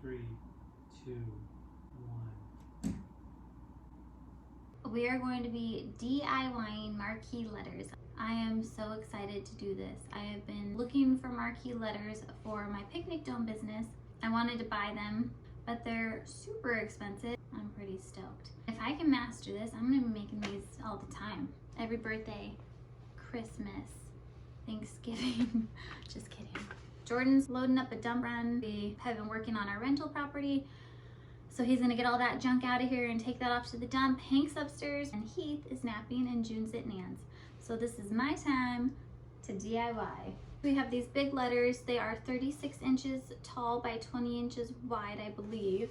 3, 2, 1. We are going to be DIYing marquee letters. I am so excited to do this. I have been looking for marquee letters for my picnic dome business. I wanted to buy them, but they're super expensive. I'm pretty stoked. If I can master this, I'm gonna be making these all the time. Every birthday, Christmas, Thanksgiving. Just kidding. Jordan's loading up a dump run. We have been working on our rental property, so he's gonna get all that junk out of here and take that off to the dump. Hank's upstairs and Heath is napping and June's at Nan's. So this is my time to DIY. We have these big letters. They are 36 inches tall by 20 inches wide, I believe.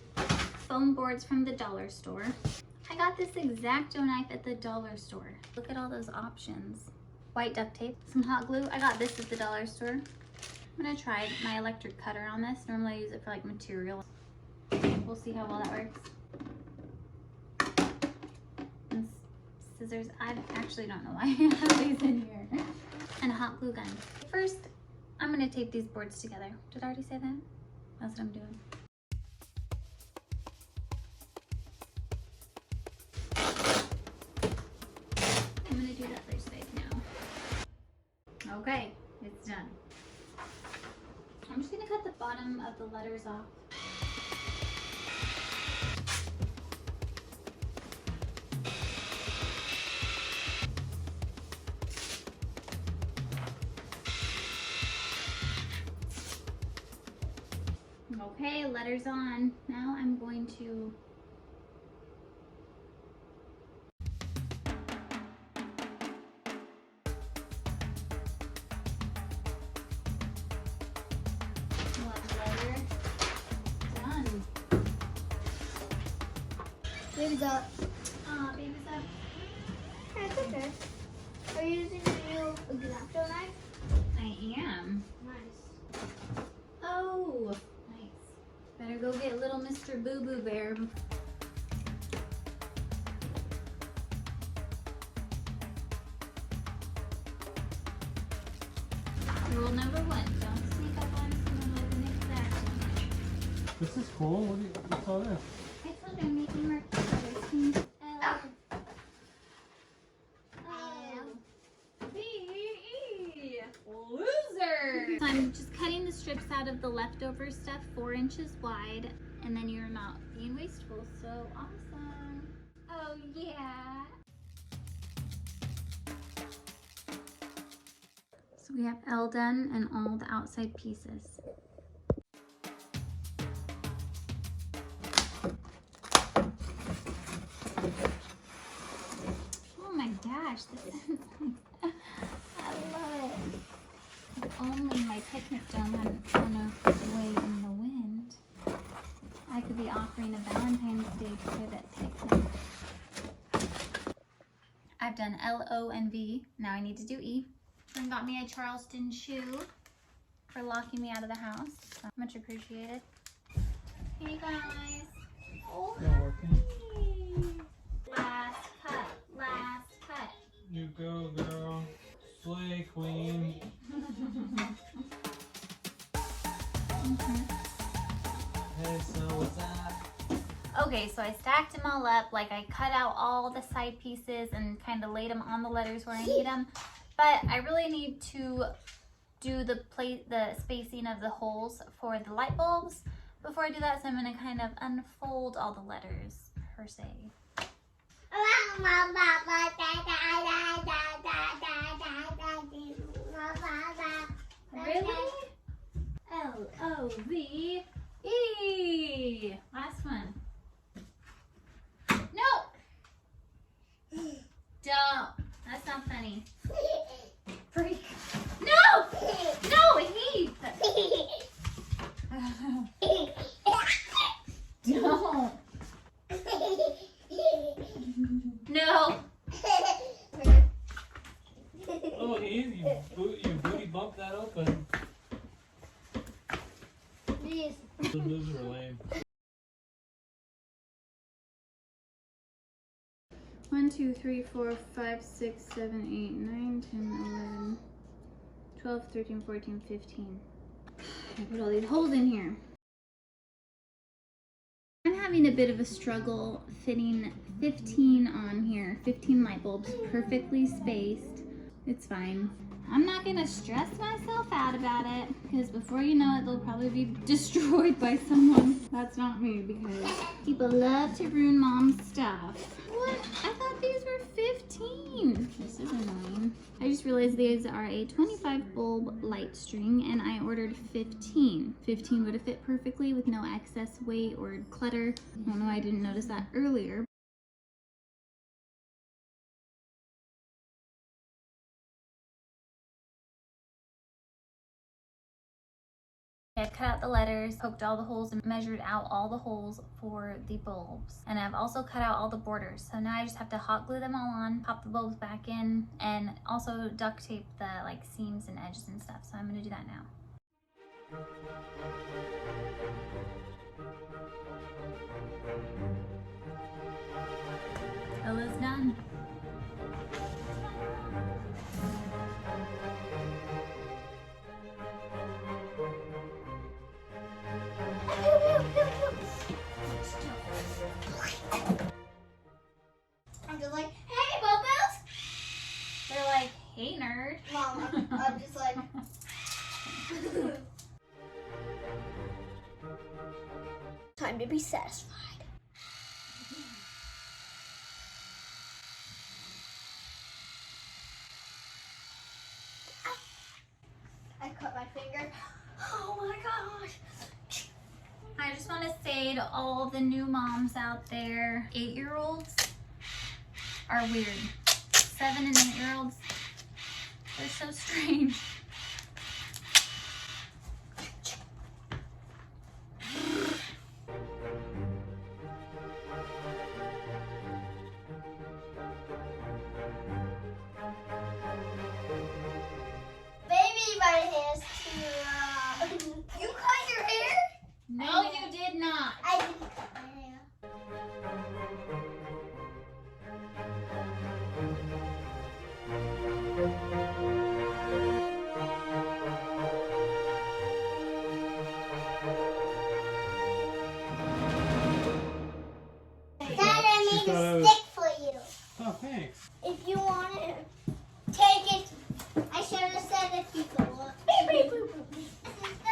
Foam boards from the dollar store. I got this X-Acto knife at the dollar store. Look at all those options. White duct tape, some hot glue. I got this at the dollar store. I'm gonna try my electric cutter on this. Normally I use it for like material. We'll see how well that works. And scissors. I actually don't know why I have these in here. And a hot glue gun. First, I'm gonna tape these boards together. Did I already say that? That's what I'm doing. I'm gonna do the other side now. Okay, it's done. I'm just gonna cut the bottom of the letters off. Okay, letters on. Now I'm going to one letter done. Baby's up. Aw, baby's up. It's okay. Are you using the new X-Acto knife? I am. Nice. Oh, nice. Better go get little Mr. Boo Boo Bear. Rule number 1, don't sneak up on someone with an X-Acto knife. This is cool. What's all this? I told you I'm making marquee letters. Loser! So I'm just cutting the strips out of the leftover stuff 4 inches wide, and then you're not being wasteful. So awesome. Oh yeah. So we have L done and all the outside pieces. Oh my gosh, this is I love it. If only my picnic dome hadn't gone away in the wind, I could be offering a Valentine's Day private picnic. I've done L, O, and V. Now I need to do E. And got me a Charleston shoe for locking me out of the house. So much appreciated. Hey guys. Oh, Not working. last cut. Last cut. You go, girl. Slay, queen. Hey, so what's up? Okay, so I stacked them all up. Like I cut out all the side pieces and kind of laid them on the letters where I need them. But I really need to do the spacing of the holes for the light bulbs. Before I do that, so I'm going to kind of unfold all the letters per se. Really? L-O-V-E. Last one. No! Don't. That's not funny. Freak. No! No, Heath! Don't. No. Oh, Ian, you booty bumped that open. These. The moves were lame. 1, 2, 3, 4, 5, 6, 7, 8, 9, 10, 11, 12, 13, 14, 15. I put all these holes in here. having a bit of a struggle fitting 15 on here, 15 light bulbs perfectly spaced. It's fine. I'm not gonna stress myself out about it because before you know it, they'll probably be destroyed by someone. That's not me because people love to ruin mom's stuff. What? I thought these were 15. This is annoying. I just realized these are a 25 bulb light string and I ordered 15. 15 would have fit perfectly with no excess weight or clutter. I don't know why I didn't notice that earlier. I cut out the letters, poked all the holes, and measured out all the holes for the bulbs. And I've also cut out all the borders. So now I just have to hot glue them all on, pop the bulbs back in, and also duct tape the like seams and edges and stuff. So I'm gonna do that now. Ella's done. I'm just like, hey, Bubbles! They're like, hey, nerd. Mom, I'm just like... Time to be satisfied. I cut my finger. Oh my gosh. I just want to say to all the new moms out there, 8-year-olds are weird. 7 and 8-year-olds, they're so strange. Baby, my hair's too You cut your hair? No, you did not. I didn't cut my hair. Dad, I She made thought I a was- stick for you. Oh, thanks. If you want it, take it. I should have said if you go up. This is the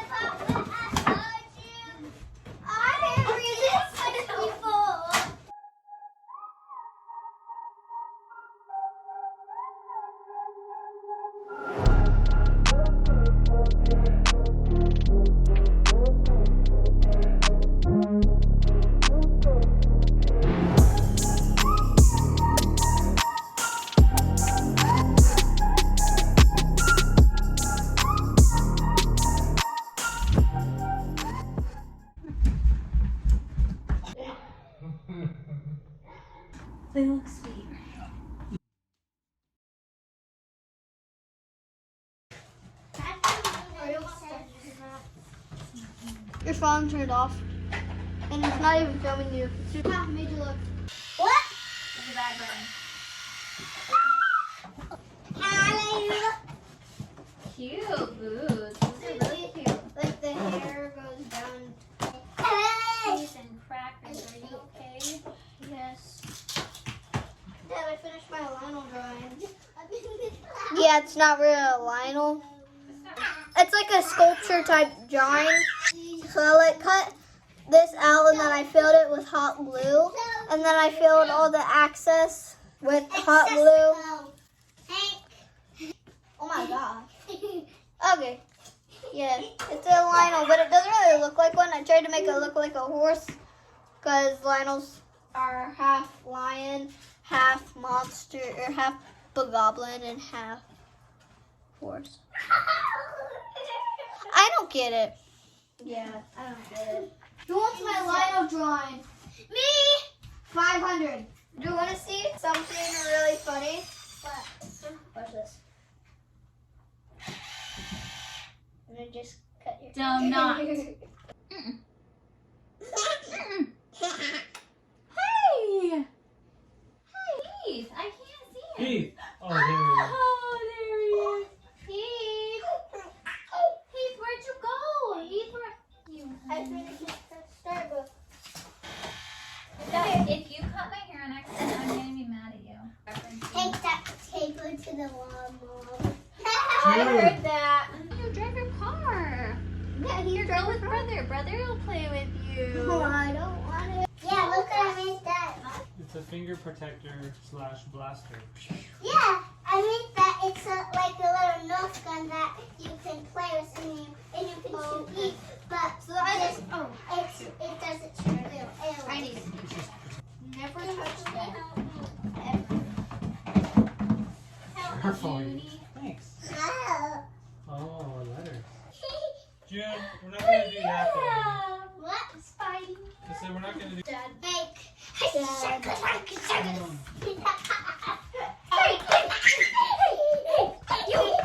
part that I told you. I didn't read it before. They look sweet. Your phone turned off, and it's not even filming you. It's just made you look. What? Look at that burn. Hallelujah. Cute boots. Those are really cute. Like the hair goes down. Cheese and crackers. Are you okay? Yes. Dad, I finished my Lionel drawing. Yeah, it's not really a Lionel. It's like a sculpture type drawing. So I like cut this out and then I filled it with hot glue. And then I filled all the access with hot glue. Oh my gosh. Okay. Yeah, it's a Lionel, but it doesn't really look like one. I tried to make it look like a horse because Lionels are half lion, half monster, or half bogoblin, and half horse. I don't get it. Yeah, I don't get it. Who wants my Lionel drawing? Me! 500. Do you want to see something really funny? What? Watch this. I'm gonna just cut your Do not. Mm-mm. Hey! Heath, I can't see him. Heath. Oh, there he is. Oh, there he is. Heath. Heath, where'd you go? Heath, where? I finished at Starbucks. brother will play with you. Oh, I don't want it. Yeah, look what I made that. It's a finger protector / blaster. Yeah, I made that. It's like a little Nerf gun that you can play with and you can shoot it. But so it doesn't shoot little aliens. I need it. Never touch that. Careful. Thanks. Oh. Oh, letters. June, we're not going to do that though. What? Spidey. I said we're not going to do Dad. Make. that. You